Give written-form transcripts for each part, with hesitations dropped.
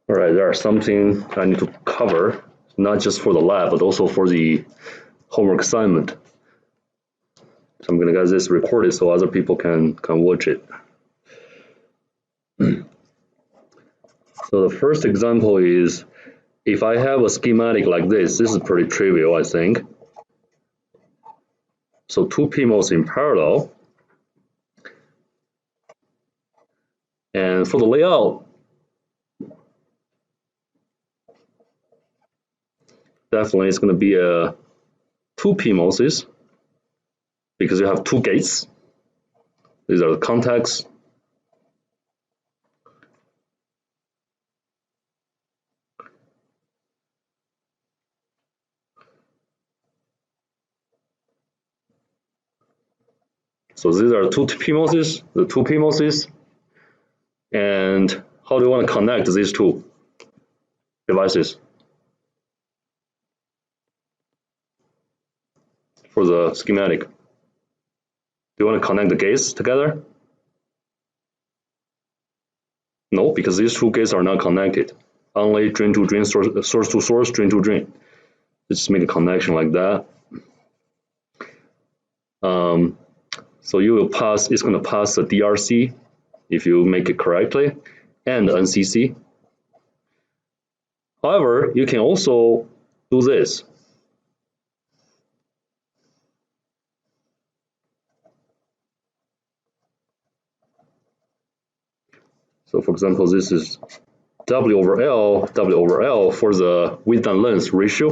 All right, there are something I need to cover, not just for the lab, but also for the homework assignment. So I'm gonna get this recorded so other people can watch it. So the first example is, if I have a schematic like this is pretty trivial, I think. So two PMOS in parallel. And for the layout, definitely it's gonna be two PMOSes because you have two gates. These are the contacts. So these are two PMOSes, the two PMOSes. And how do you want to connect these two devices for the schematic? Do you want to connect the gates together? No, because these two gates are not connected. Only drain to drain, source to source, drain to drain. Just make a connection like that. So you will pass, it's going to pass the DRC if you make it correctly, and NCC. However, you can also do this. So for example, this is W over L for the width and length ratio.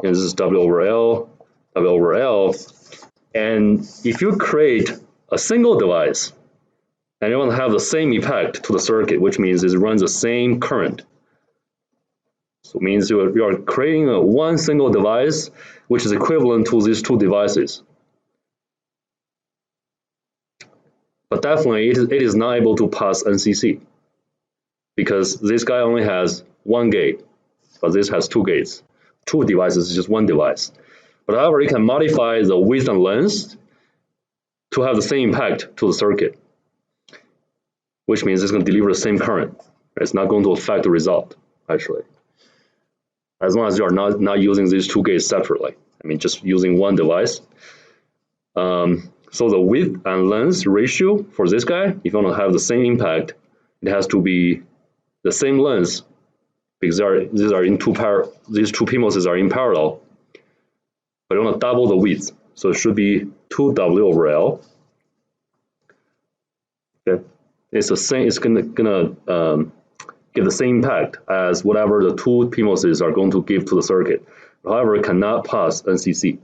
And this is W over L. And if you create a single device and you want to have the same effect to the circuit, which means it runs the same current. So it means you are creating one single device which is equivalent to these two devices. But definitely it is not able to pass NCC because this guy only has one gate, but this has two gates. Two devices is just one device. But however, you can modify the width and length to have the same impact to the circuit, which means it's going to deliver the same current. It's not going to affect the result, actually, as long as you are not using these two gates separately. I mean, just using one device. So the width and length ratio for this guy, if you want to have the same impact, it has to be the same length because these two PMOSes are in parallel. But you want to double the width, so it should be 2W over L. Okay, it's the same. It's gonna give the same impact as whatever the two PMOSes are going to give to the circuit. However, it cannot pass NCC.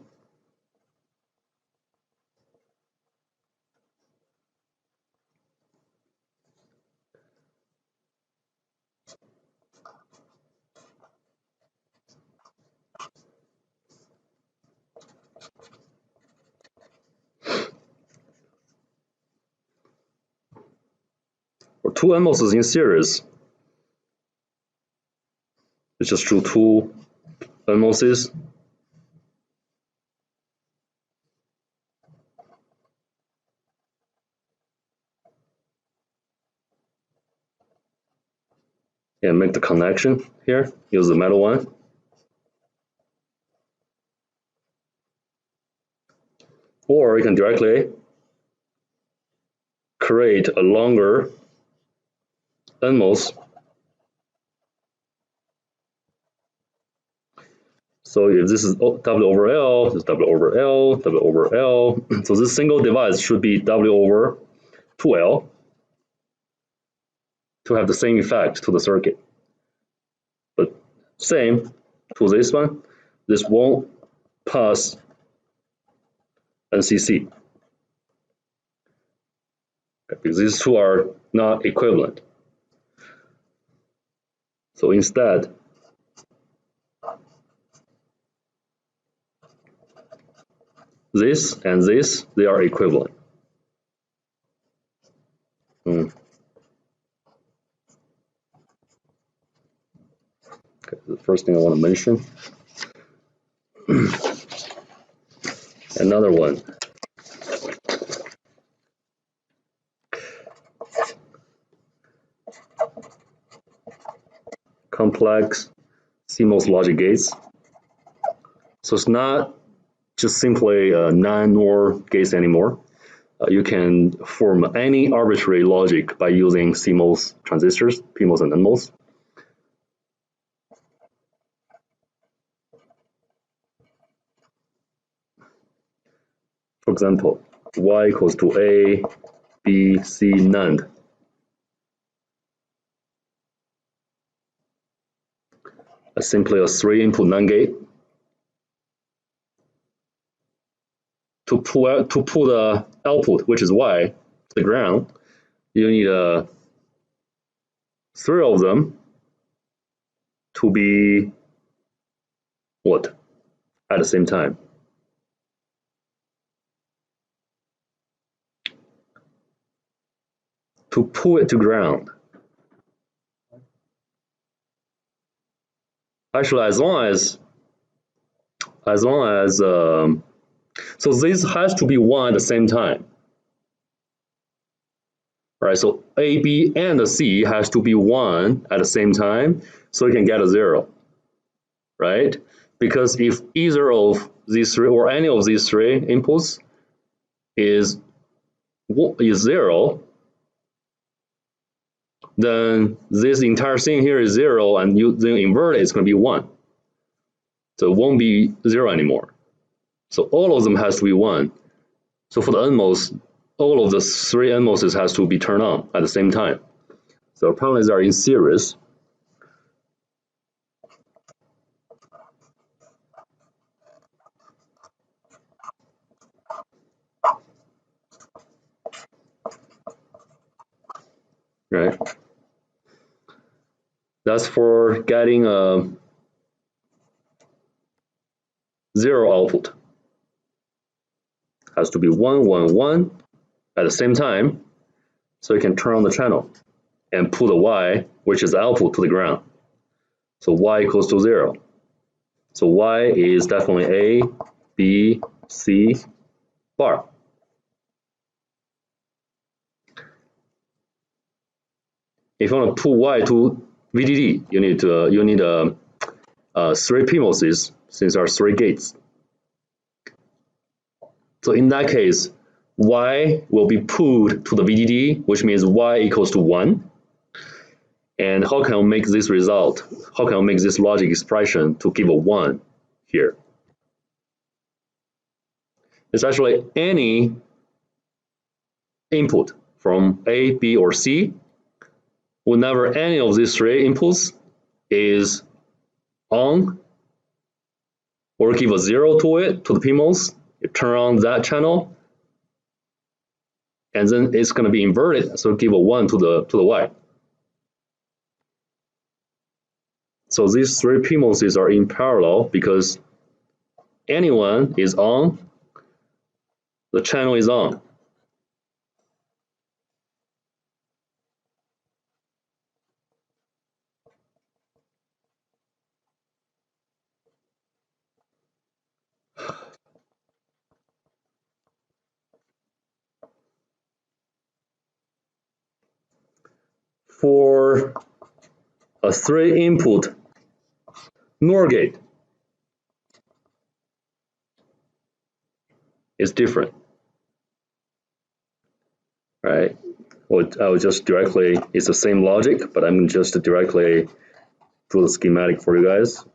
For two NMOSes in series, it's just through two NMOSes. And make the connection here. Use the metal one. Or you can directly create a longer NMOS. So if this is W over L, this is W over L, W over L. So this single device should be W over 2L to have the same effect to the circuit. But same to this one, this won't pass NCC. Because these two are not equivalent. So instead, this and this, they are equivalent. Okay, the first thing I want to mention. Another one. complex CMOS logic gates. So it's not just simply NAND NOR gates anymore. You can form any arbitrary logic by using CMOS transistors, PMOS and NMOS. For example, Y equals to A, B, C, NAND. Simply a 3-input NAND gate. To pull the output, which is Y, to the ground, you need 3 of them to be what? At the same time. To pull it to ground. Actually, as long as so this has to be 1 at the same time. Right, so A, B, and C has to be 1 at the same time, so you can get a 0. Right? Because if either of these 3 or any of these 3 inputs is 0, then this entire thing here is 0, and you then invert it, it's going to be 1. So it won't be 0 anymore. So all of them has to be 1. So for the NMOS, all of the 3 NMOSes has to be turned on at the same time. So apparently they are in series. Right. That's for getting a 0 output. Has to be 1, 1, 1 at the same time, so you can turn on the channel and pull the Y, which is the output, to the ground. So Y equals to 0. So Y is definitely A, B, C, bar. If you want to pull Y to VDD, you need 3 PMOSes, since there are 3 gates. So in that case, Y will be pulled to the VDD, which means Y equals to 1. And how can we make this result? How can we make this logic expression to give a 1 here? It's actually any input from A, B, or C. Whenever any of these 3 inputs is on, or give a 0 to it, to the PMOS, you turn on that channel, and then it's going to be inverted, so give a 1 to the Y. So these 3 PMOSes are in parallel because anyone is on, the channel is on. For a 3-input NOR gate, it's different, right? Well, I will just directly, it's the same logic, but I'm just directly do the schematic for you guys.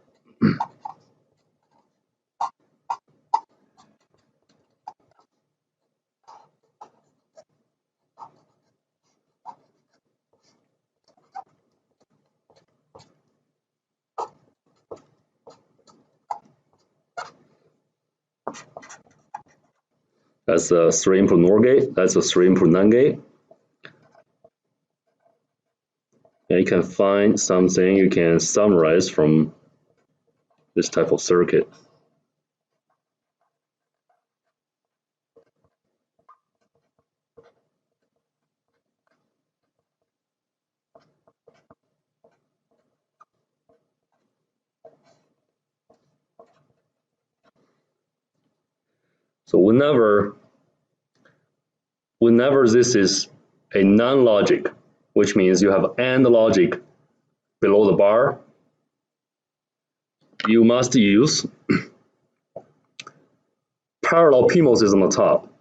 That's a 3-input NOR gate. That's a 3-input NAND gate. And you can find something you can summarize from this type of circuit. So whenever this is a non-logic, which means you have AND logic below the bar, you must use parallel PMOSes on the top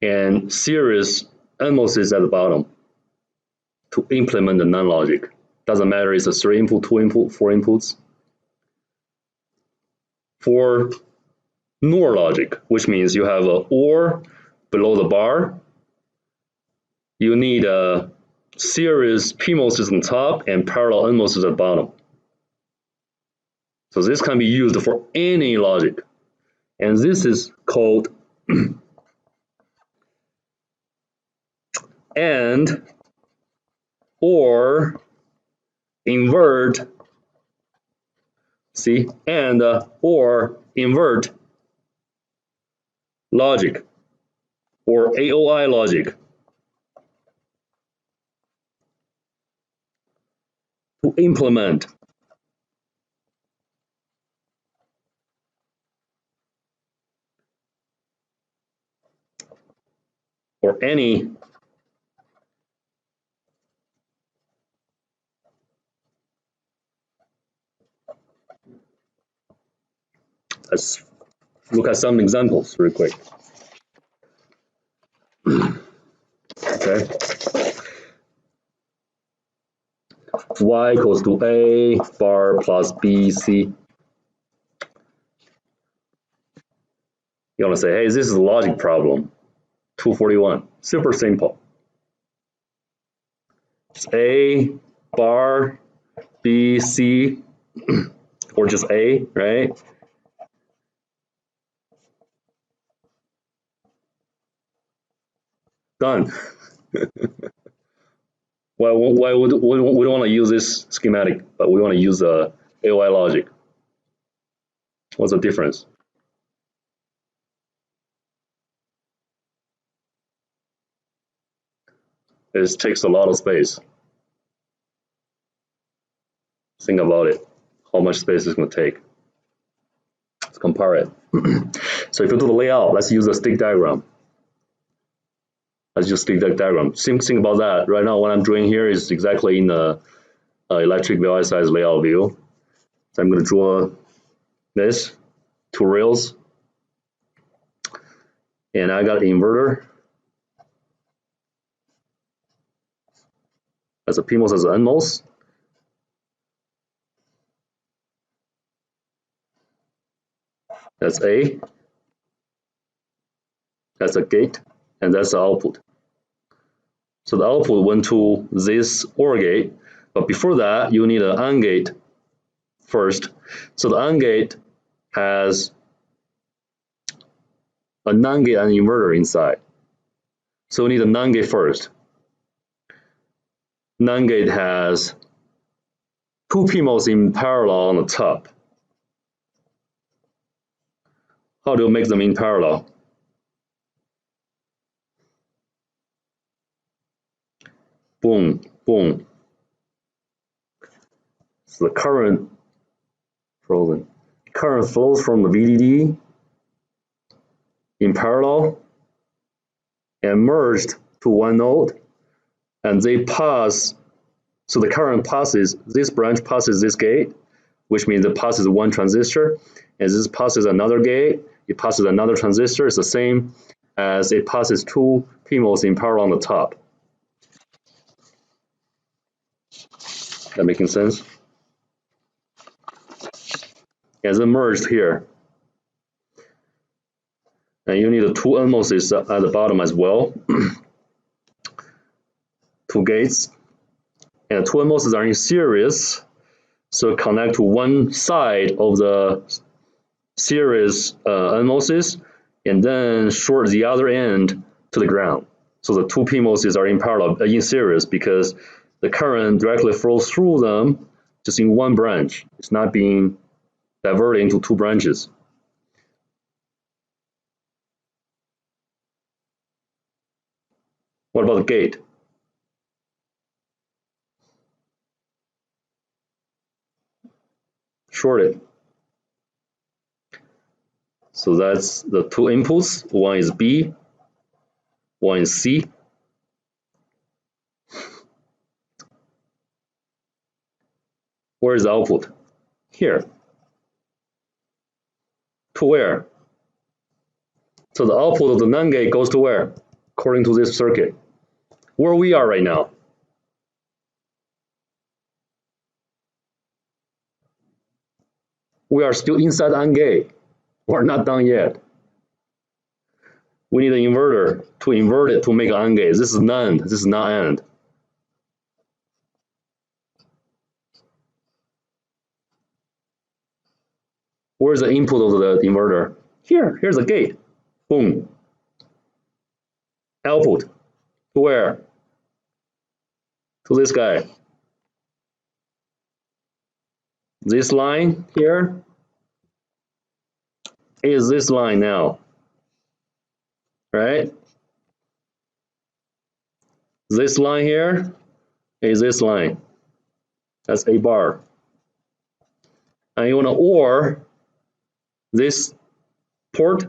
and series NMOSes at the bottom to implement the NAND logic. Doesn't matter, it's a 3 input, 2 input, 4 inputs. For NOR logic, which means you have a OR below the bar, you need a series PMOSes on top and parallel NMOSes at the bottom. So this can be used for any logic. And this is called AND or invert, see, AND or invert logic or AOI logic to implement or any let's look at some examples real quick. Okay. Y equals to A bar plus BC. You want to say, hey, this is a logic problem. 241. Super simple. It's A bar B C or just A, right? Done. Why would we don't want to use this schematic, but we want to use AOI logic? What's the difference? It takes a lot of space. Think about it. How much space it's going to take. Let's compare it. So if you do the layout, let's use a stick diagram. Let's just stick that diagram. Think about that. Right now, what I'm doing here is exactly in the electric VLSI size layout view. So I'm going to draw this, 2 rails, and I got an inverter. That's a PMOS as an NMOS. That's A. That's a gate, and that's the output. So the output went to this OR gate, but before that, you need an AND gate first. So the AND gate has a NAND gate and inverter inside. So we need a NAND gate first. NAND gate has 2 PMOS in parallel on the top. How do you make them in parallel? Boom, boom. So the current frozen. Current flows from the VDD in parallel and merged to one node, and they pass. So the current passes, this branch passes this gate, which means it passes one transistor, and this passes another gate, it passes another transistor. It's the same as it passes 2 PMOS in parallel on the top. That making sense? And then merged here. And you need 2 NMOSes at the bottom as well. 2 gates. And 2 NMOSes are in series, so connect to one side of the series NMOSes, and then short the other end to the ground. So the 2 PMOSes are in parallel, in series, because the current directly flows through them just in one branch. It's not being diverted into 2 branches. What about the gate? Shorted. So that's the 2 inputs. One is B, one is C. Where is the output? here. To where? So the output of the NAND gate goes to where? According to this circuit. Where we are right now. We are still inside the AND gate. We're not done yet. We need an inverter to invert it to make an AND gate. This is NAND. This is not AND. Where's the input of the inverter? Here. Here's the gate. Boom. Output. To where? To this guy. This line here is this line now. Right? This line here is this line. That's a bar. And you want to OR this port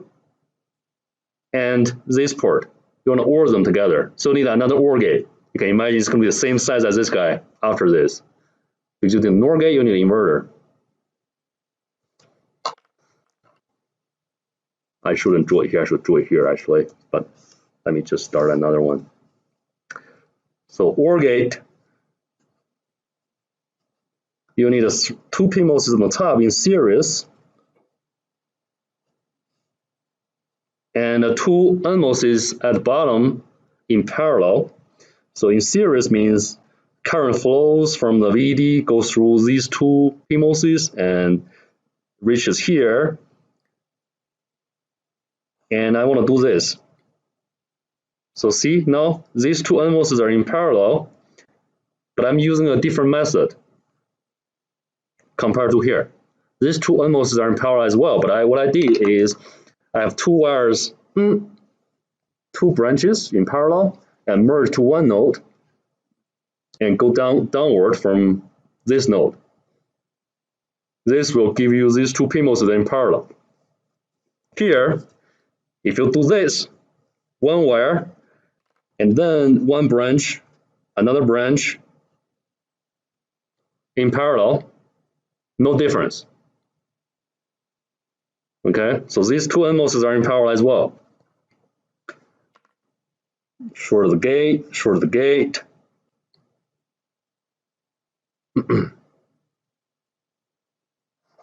and this port. You want to OR them together. So you need another OR gate. You can imagine it's going to be the same size as this guy after this. Because you need an NOR gate, you need an inverter. I shouldn't draw it here, I should draw it here actually, but let me just start another one. So OR gate, you need two PMOSes on the top in series, and two NMOSes at the bottom in parallel. So in series means current flows from the VDD goes through these two PMOSes and reaches here. And I want to do this. So see, now these two NMOSes are in parallel, but I'm using a different method compared to here. These two NMOSes are in parallel as well, but what I did is I have two wires, two branches in parallel, and merge to one node and go downward from this node. This will give you these two PMOSes in parallel. Here, if you do this, one wire, and then one branch, another branch in parallel, no difference. Okay, so these two NMOSes are in parallel as well. Short of the gate, short of the gate.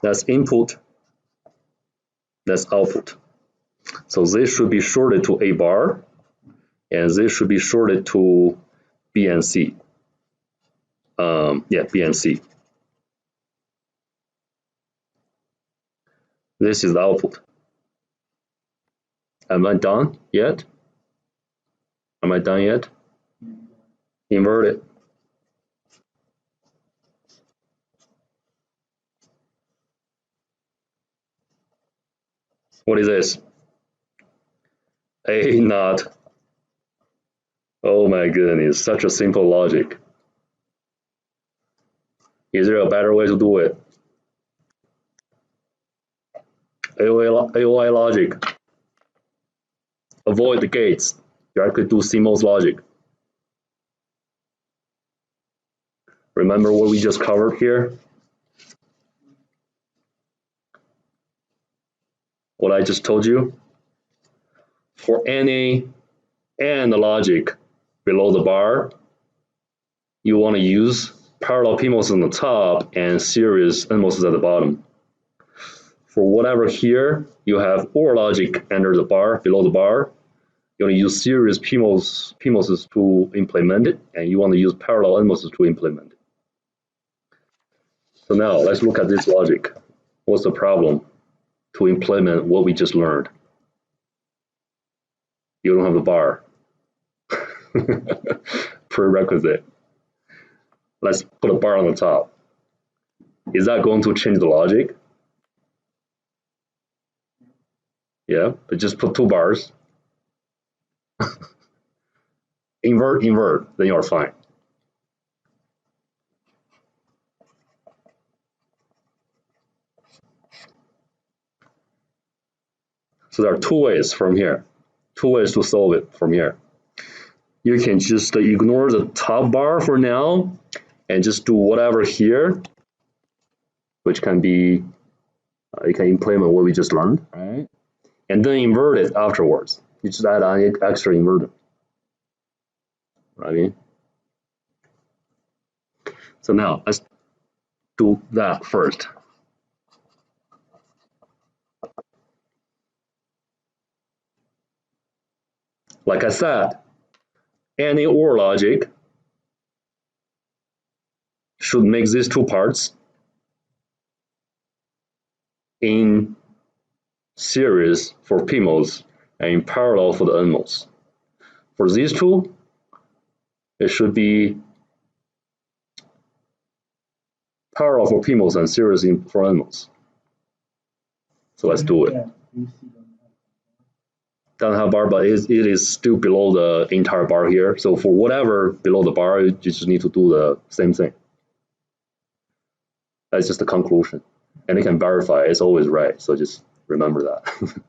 That's input, that's output. So this should be shorted to A bar, and this should be shorted to B and C. B and C. This is the output. Am I done yet? Am I done yet? Invert it. What is this? A not. Oh my goodness, such a simple logic. Is there a better way to do it? AOI logic. Avoid the gates. You could do CMOS logic. Remember what we just covered here? What I just told you? For NA and the logic below the bar, you want to use parallel PMOS on the top and series NMOS at the bottom. For whatever here, you have OR logic under the bar, below the bar. You want to use series PMOSes to implement it, and you want to use parallel NMOSes to implement it. So now let's look at this logic. What's the problem to implement what we just learned? You don't have the bar. Prerequisite. Let's put a bar on the top. Is that going to change the logic? Yeah, but just put two bars. Invert, then you're fine. So there are two ways from here. Two ways to solve it from here. You can just ignore the top bar for now and just do whatever here. which can be, you can implement what we just learned, right? And then invert it afterwards. You just add an extra inverter. Right? So now let's do that first. Like I said, any OR logic should make these two parts in series for PMOS and in parallel for the NMOS. For these two, it should be parallel for PMOS and series for NMOS. So let's do it. Doesn't have bar, but it is still below the entire bar here. So for whatever below the bar, you just need to do the same thing. That's just the conclusion. And you can verify it's always right. So just remember that.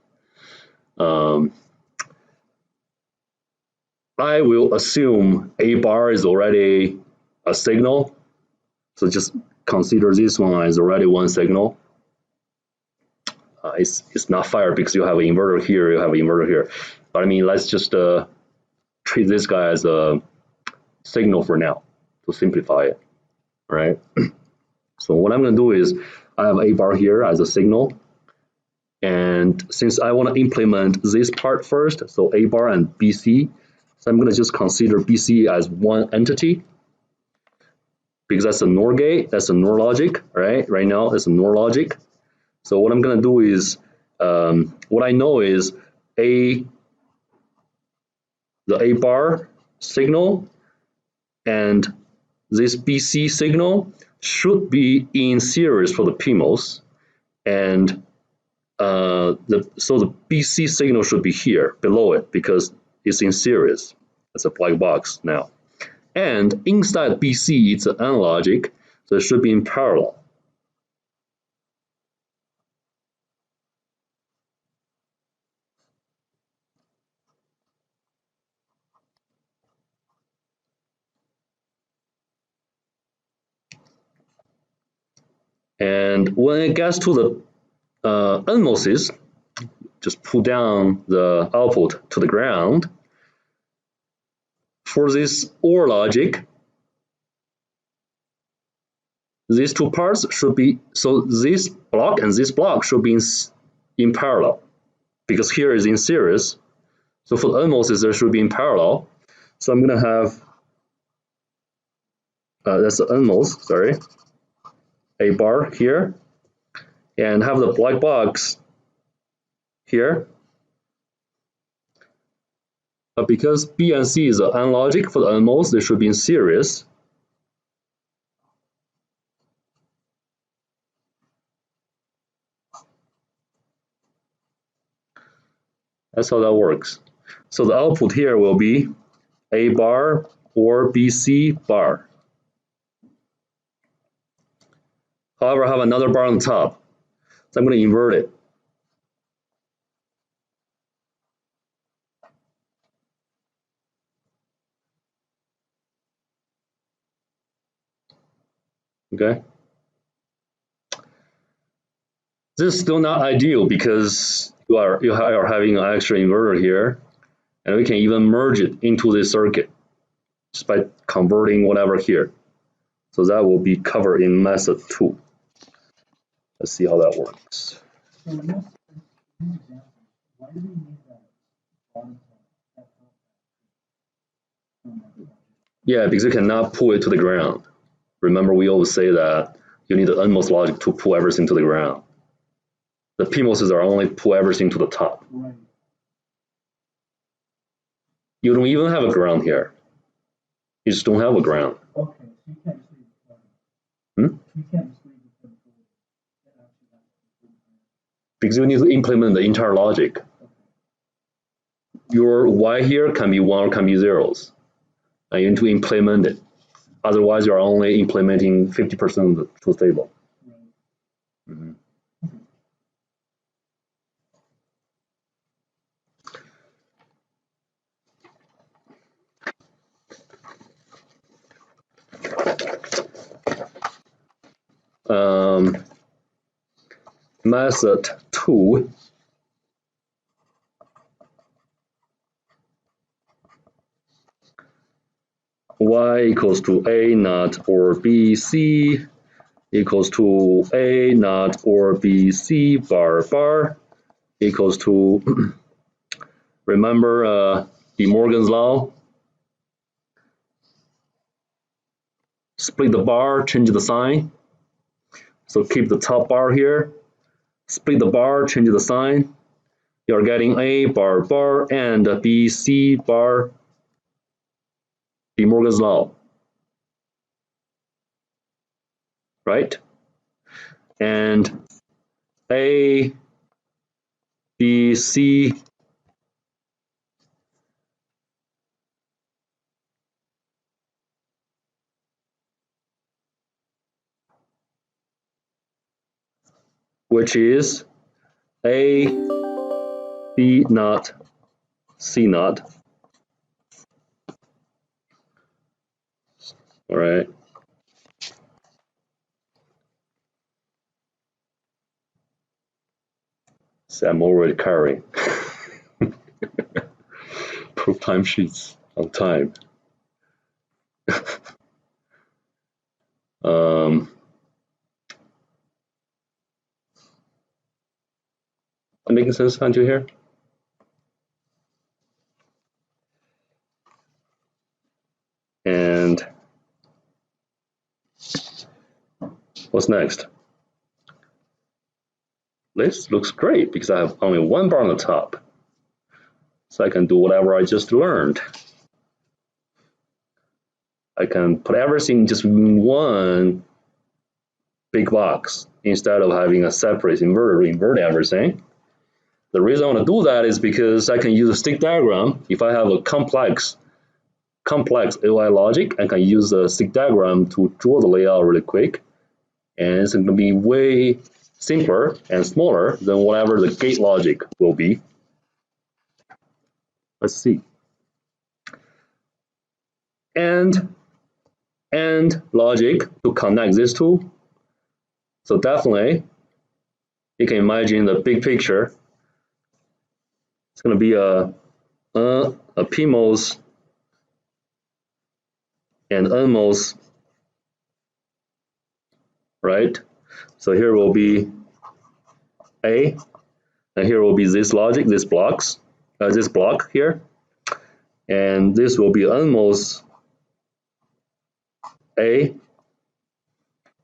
I will assume A bar is already a signal. So just consider this one as already one signal. It's not fired because you have an inverter here, you have an inverter here. But I mean, let's just treat this guy as a signal for now to simplify it, right? So what I'm going to do is I have A bar here as a signal. And since I want to implement this part first, so A bar and BC, so I'm going to just consider BC as one entity because that's a NOR gate, that's a NOR logic, right? Right now it's a NOR logic. So what I'm going to do is, what I know is the A bar signal and this BC signal should be in series for the PMOS, and so the BC signal should be here below it because it's in series. It's a black box now. And inside BC, it's an N logic, so it should be in parallel. And when it gets to the NMOSes, just pull down the output to the ground. For this OR logic, these two parts should be, so this block and this block should be in parallel because here is in series. So for the NMOSes, there should be in parallel. So I'm going to have, that's the NMOS, sorry, A bar here, and have the black box here. But because B and C is an AND logic for the NMOS, they should be in series. That's how that works. So the output here will be A bar or BC bar. However, I have another bar on top, so I'm going to invert it. Okay. This is still not ideal because you are having an extra inverter here, and we can even merge it into this circuit just by converting whatever here. So that will be covered in method 2. Let's see how that works. Yeah, because you cannot pull it to the ground. Remember, we always say that you need the NMOS logic to pull everything to the ground. The PMOSes are only pull everything to the top. Right. You don't even have a ground here. You just don't have a ground. Okay, so you can't sleep. You can't sleep. Because you need to implement the entire logic. Okay. Your Y here can be 1 or can be zeros. And you need to implement it. Otherwise, you're only implementing 50% of the truth table. Right. Mm-hmm. method 2 y equals to a not or b c equals to a not or b c bar bar equals to remember De Morgan's law, split the bar, change the sign. So keep the top bar here, split the bar, change the sign. You're getting a bar bar and b c bar, De Morgan's law, right? And a b c which is a b naught c naught. All right. So I'm already carrying. Proof time sheets on time. Making sense until here? And what's next? This looks great because I have only one bar on the top. So I can do whatever I just learned. I can put everything just in one big box instead of having a separate inverter invert everything. The reason I want to do that is because I can use a stick diagram. If I have a complex AI logic, I can use a stick diagram to draw the layout really quick. And it's going to be way simpler and smaller than whatever the gate logic will be. Let's see. And logic to connect these two. So definitely, you can imagine the big picture. It's going to be a PMOS and NMOS, right? So here will be A, and here will be this logic, this block here, and this will be NMOS A,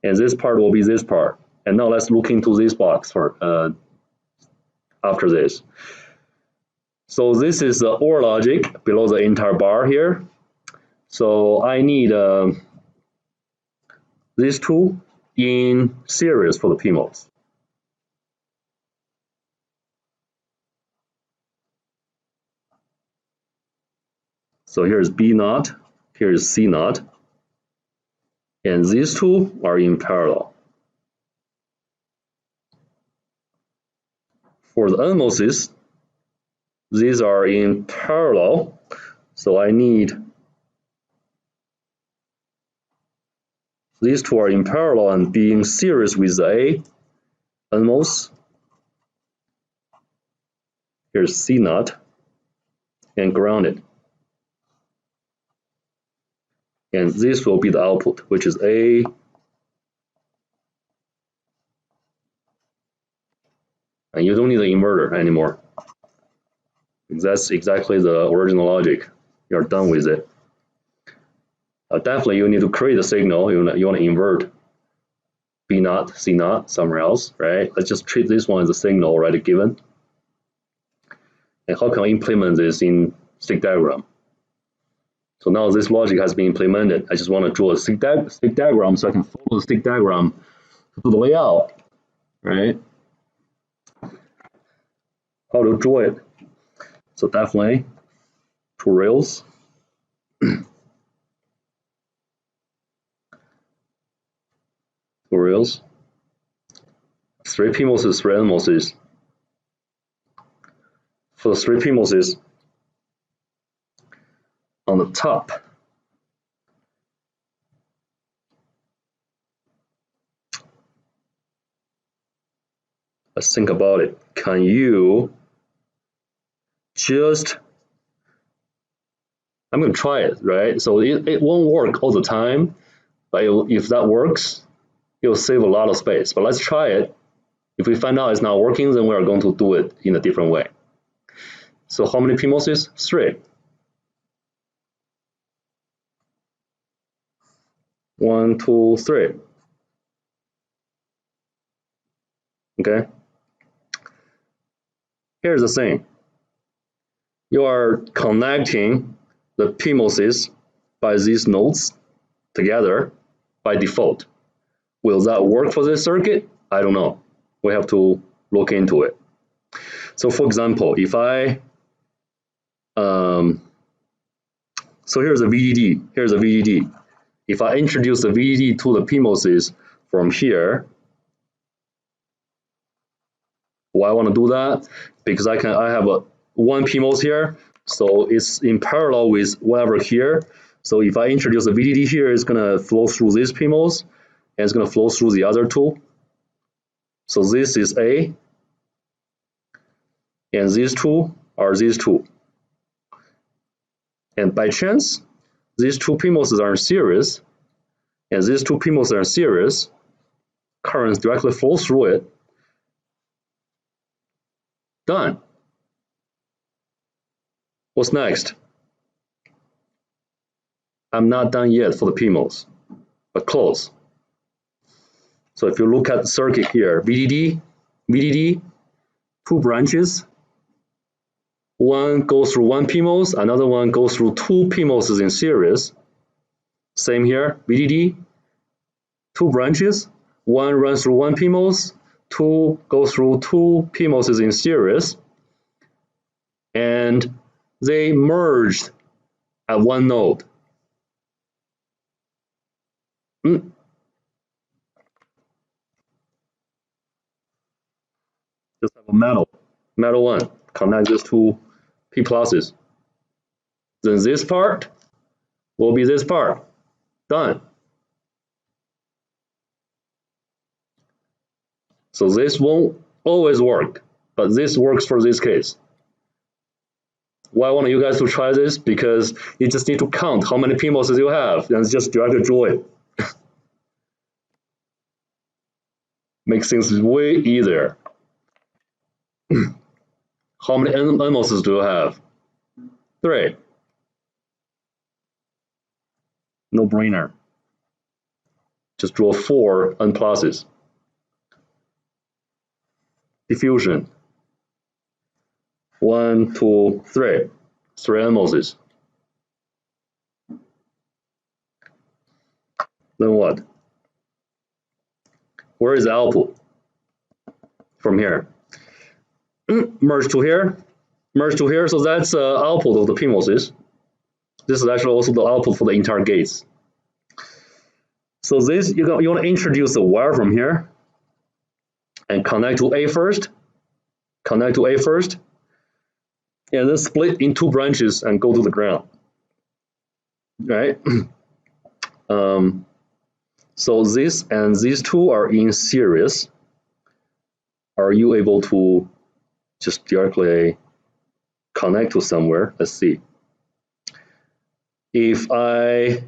and this part will be this part. And now let's look into these blocks for after this. So this is the OR logic below the entire bar here. So I need these two in series for the PMOS. So here's B naught, here's C naught, and these two are in parallel. For the NMOSes, these are in parallel, so I need these two are in parallel and be in series with the A NMOS. Here's C naught and grounded. And this will be the output, which is A. And you don't need the inverter anymore. That's exactly the original logic. You're done with it. Definitely, you need to create a signal. You want to invert B naught, C naught somewhere else, right? Let's just treat this one as a signal already given. And how can I implement this in stick diagram? So now this logic has been implemented. I just want to draw a stick diagram so I can follow the stick diagram to do the layout, right? How to draw it? So definitely 2 rails. 2 rails. 3 PMOSes, 3 NMOSes. For the 3 PMOSes, on the top, let's think about it. Can you just, I'm going to try it, right? So it won't work all the time, but if that works, it'll save a lot of space. But let's try it. If we find out it's not working, then we are going to do it in a different way. So how many PMOSes? 3. 1, 2, 3. Okay. Here's the thing. You are connecting the PMOSes by these nodes together by default. Will that work for this circuit? I don't know. We have to look into it. So for example, if I, so here's a VDD, here's a VDD. If I introduce the VDD to the PMOSes from here, why I want to do that? Because I have one PMOS here, so it's in parallel with whatever here. So if I introduce a VDD here, it's gonna flow through this PMOS, and it's gonna flow through the other two. So this is A, and these two are these two. And by chance, these two PMOSes are in series, and these two PMOSes are in series, currents directly flow through it. Done. What's next? I'm not done yet for the PMOS, but close. So if you look at the circuit here, VDD, 2 branches. One goes through one PMOS, another one goes through 2 PMOSes in series. Same here, VDD, 2 branches. One runs through one PMOS, 2 goes through 2 PMOSes in series. And they merged at one node. Just have a metal one, connect these two P pluses. Then this part will be this part. Done. So this won't always work, but this works for this case. Why I want you guys to try this? Because you just need to count how many PMOSes you have and just drag and draw it. Makes things way easier. How many NMOSes do you have? 3. No brainer. Just draw 4 N pluses. Diffusion. 1, 2, 3. 3 NMOSes. Then what? Where is the output? From here. Merge to here. Merge to here. So that's output of the PMOSes. This is actually also the output for the entire gates. So this, you want to introduce a wire from here and connect to A first. Connect to A first. And then split in 2 branches and go to the ground. Right? So this and these two are in series. Are you able to just directly connect to somewhere? Let's see. If I,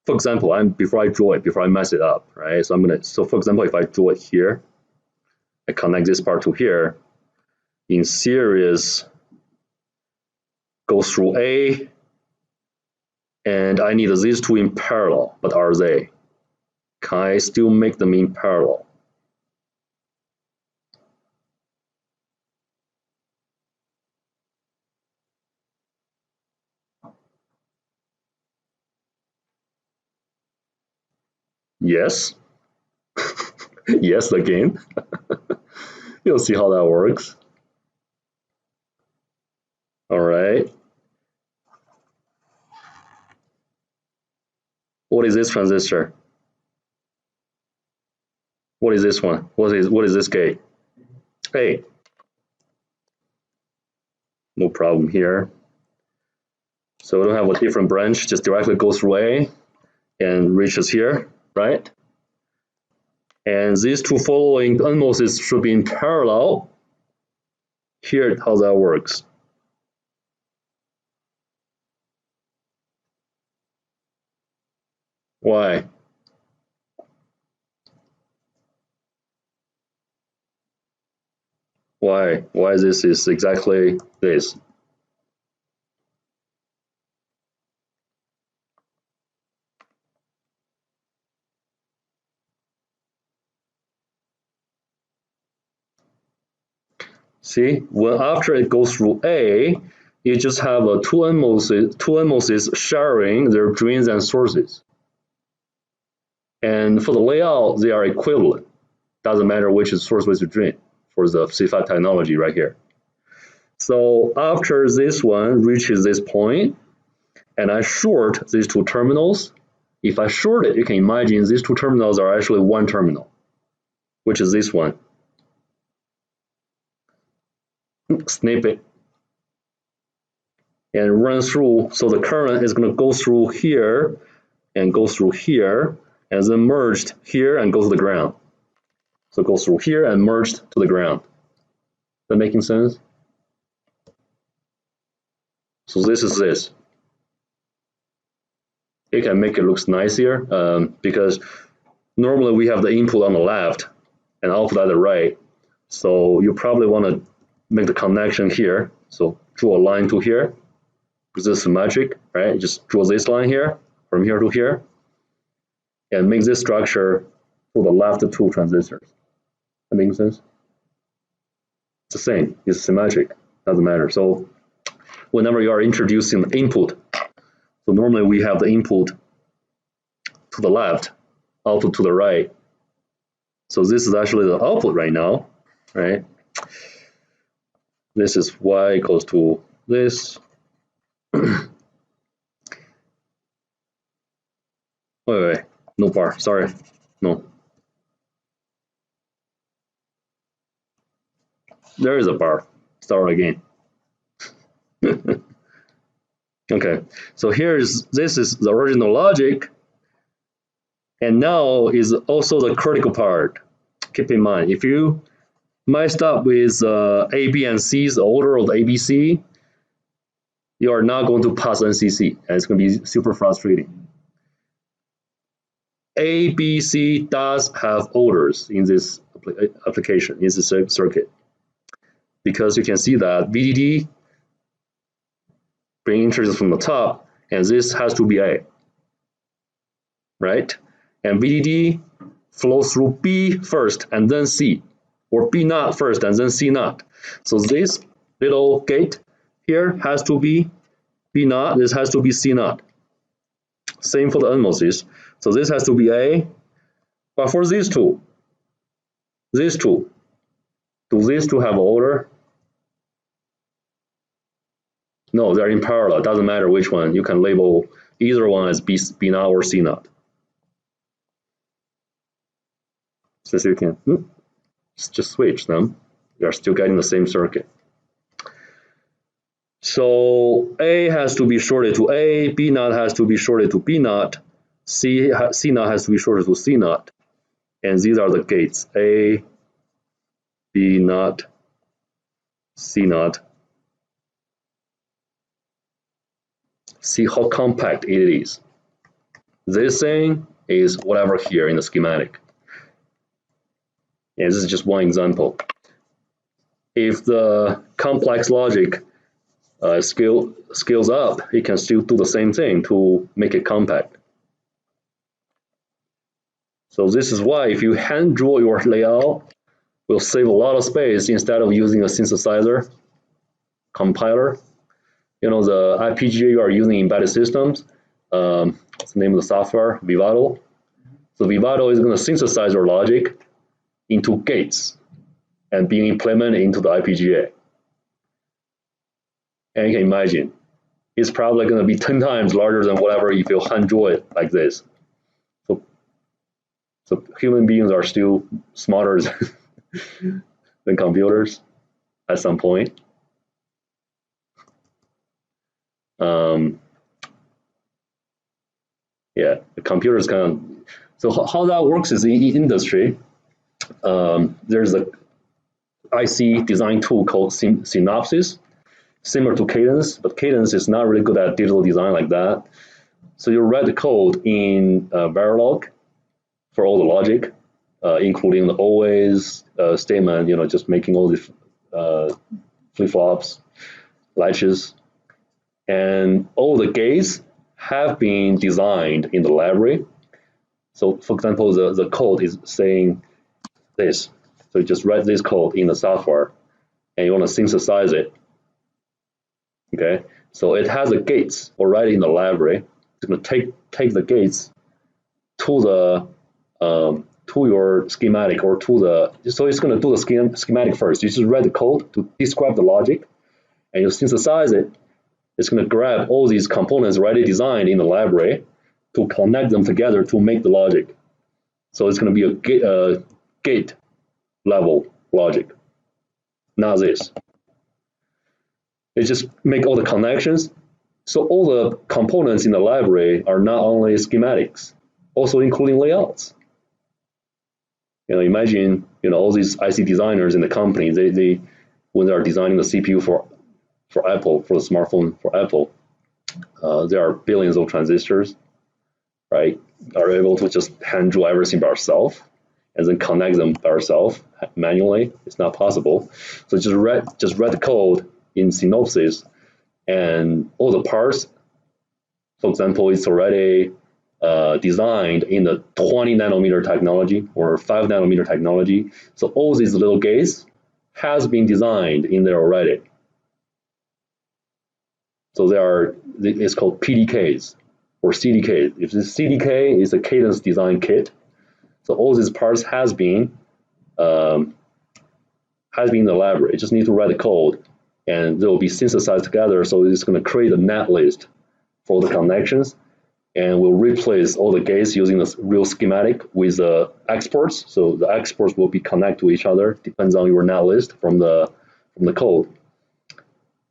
for example, before I draw it, before I mess it up, right? So for example, if I draw it here, I connect this part to here, in series, goes through A, and I need these two in parallel, but are they? Can I still make them in parallel? Yes. Yes, again. You'll see how that works. All right. What is this transistor? What is this one? What is this gate? A. No problem here. So we don't have a different branch, just directly goes through A and reaches here, right? And these two following NMOSes should be in parallel. Here's how that works. Why? Why this is exactly this? See, when after it goes through A, you just have a two NMOSes sharing their drains and sources. And for the layout, they are equivalent. Doesn't matter which is source, which is drain for the CFAT technology right here. So after this one reaches this point, and I short these two terminals, if I short it, you can imagine these two terminals are actually one terminal, which is this one. Snip it and run through. So the current is going to go through here and go through here, and then merged here and go to the ground. So it goes through here and merged to the ground. That making sense? So this is this. It can make it look nicer because normally we have the input on the left and output at the right. So you probably want to make the connection here. So draw a line to here. This is symmetric, right? You just draw this line here from here to here and make this structure for the left two transistors. That makes sense? It's the same. It's symmetric. Doesn't matter. So whenever you are introducing the input, so normally we have the input to the left, output to the right. So this is actually the output right now, right? This is y equals to this. Wait, no bar, sorry, no. There is a bar, start again. Okay, so this is the original logic, and now is also the critical part. Keep in mind, if you messed up with A, B, and C's order of the ABC, you are not going to pass NCC, and it's going to be super frustrating. A, B, C does have orders in this application, in this circuit, because you can see that VDD bring integers from the top, and this has to be A, right? And VDD flows through B first and then C, or B naught first and then C naught. So this little gate here has to be B naught, this has to be C naught. Same for the NMOSes. So this has to be A, but for these two, do these two have order? No, they're in parallel. It doesn't matter which one. You can label either one as B naught or C naught. So you can just switch them. You are still getting the same circuit. So A has to be shorted to A, B naught has to be shorted to B naught, C naught has to be shorted to C naught. And these are the gates, A, B naught, C naught. See how compact it is. This thing is whatever here in the schematic. And this is just one example. If the complex logic scales up, it can still do the same thing to make it compact. So this is why if you hand draw your layout, will save a lot of space instead of using a synthesizer compiler. You know, the IPGA you are using in embedded systems, what's the name of the software? Vivado. So Vivado is going to synthesize your logic into gates and being implemented into the IPGA. And you can imagine, it's probably going to be 10 times larger than whatever if you hand draw it like this. So human beings are still smarter than computers at some point. Yeah, the computers kind of. So how that works is in industry, There's a IC design tool called Synopsys, similar to Cadence, but Cadence is not really good at digital design like that. So you write the code in Verilog for all the logic, including the always statement, just making all the flip-flops, latches, and all the gates have been designed in the library. So for example, the code is saying this. So you just write this code in the software and you want to synthesize it. Okay, so it has the gates already in the library. It's going to take the gates to the to your schematic or to the, so it's going to do the schematic first. You just write the code to describe the logic and you synthesize it. It's going to grab all these components already designed in the library to connect them together to make the logic. So it's going to be a gate level logic, not this. It just make all the connections. So all the components in the library are not only schematics, also including layouts. Imagine all these IC designers in the company. They when they are designing the CPU for Apple, for the smartphone for Apple, there are billions of transistors, right? Are able to just hand draw everything by ourselves and then connect them by ourselves manually. It's not possible. So just read the code in Synopsys, and all the parts, for example, it's already designed in the 20 nanometer technology or 5 nanometer technology. So all these little gates has been designed in there already. So it's called PDKs or CDKs. If the CDK is a Cadence design kit, so all these parts has been in the library. You just need to write the code, and they will be synthesized together. So it's going to create a net list for the connections, and we'll replace all the gates using the real schematic with the exports. So the exports will be connected to each other, depends on your net list from the code.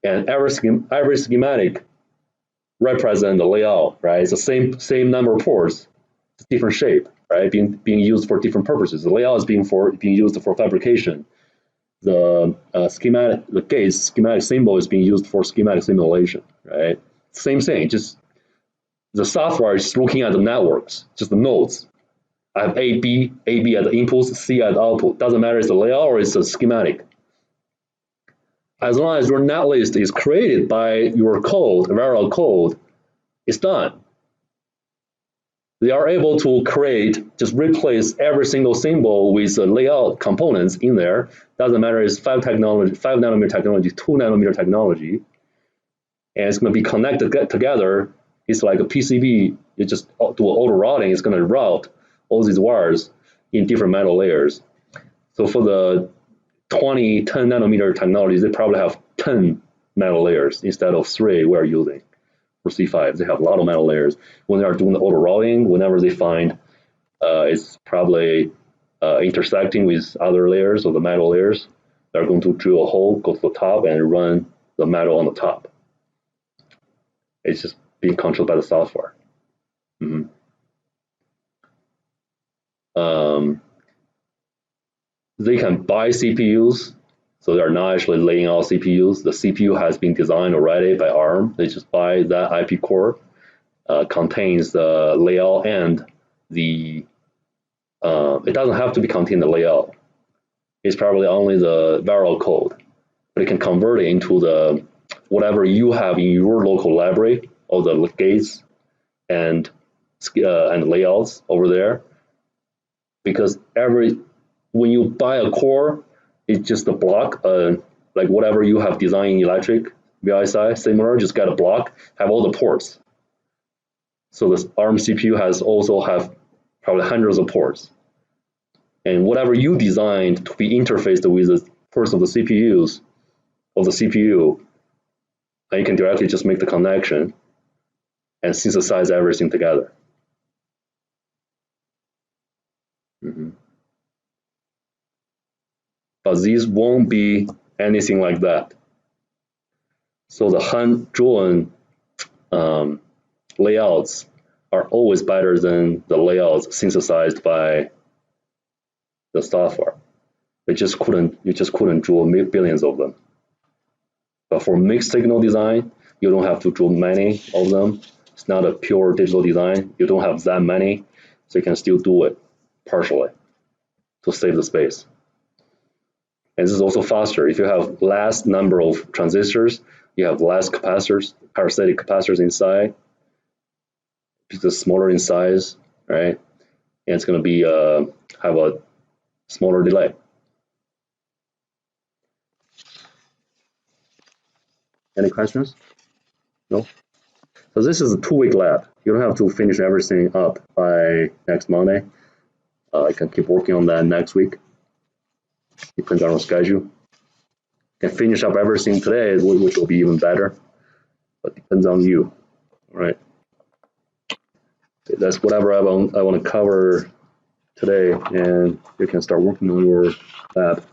And every schematic represents the layout, right? It's the same number of ports, different shape, right? Being used for different purposes. The layout is being used for fabrication. The schematic symbol is being used for schematic simulation, right? Same thing, just the software is looking at the networks, just the nodes. I have A, B at the inputs, C at the output. Doesn't matter if it's a layout or it's a schematic. As long as your net list is created by your code, Verilog code, it's done. They are able to just replace every single symbol with the layout components in there. Doesn't matter if it's 5 nanometer technology, 2 nanometer technology, and it's going to be connected together. It's like a PCB. You just do auto routing. It's going to route all these wires in different metal layers. So for the 10 nanometer technologies, they probably have 10 metal layers instead of 3 we're using for C5. They have a lot of metal layers. When they are doing the auto routing, whenever they find it's probably intersecting with other layers or the metal layers, they're going to drill a hole, go to the top, and run the metal on the top. It's just being controlled by the software. They can buy CPUs, so they're not actually laying out CPUs. The CPU has been designed already by ARM. They just buy that IP core, contains the layout and the, it doesn't have to be contain the layout. It's probably only the Verilog code, but it can convert it into the whatever you have in your local library, all the gates and layouts over there. Because when you buy a core, it's just a block, like whatever you have designed in electric, VLSI, similar, just get a block, have all the ports. So this ARM CPU also have probably hundreds of ports. And whatever you designed to be interfaced with the ports of the CPUs, of the CPU, and you can directly just make the connection and synthesize everything together. But these won't be anything like that. So the hand-drawn layouts are always better than the layouts synthesized by the software. You just couldn't draw billions of them. But for mixed signal design, you don't have to draw many of them. It's not a pure digital design. You don't have that many, so you can still do it partially to save the space. And this is also faster. If you have less number of transistors, you have less capacitors, parasitic capacitors inside. It's smaller in size, right? And it's going to be have a smaller delay. Any questions? No? So this is a 2-week lab. You don't have to finish everything up by next Monday. I can keep working on that next week. Depends on our schedule. Can finish up everything today, which will be even better. But depends on you. All right. That's whatever I want to cover today, and you can start working on your lab.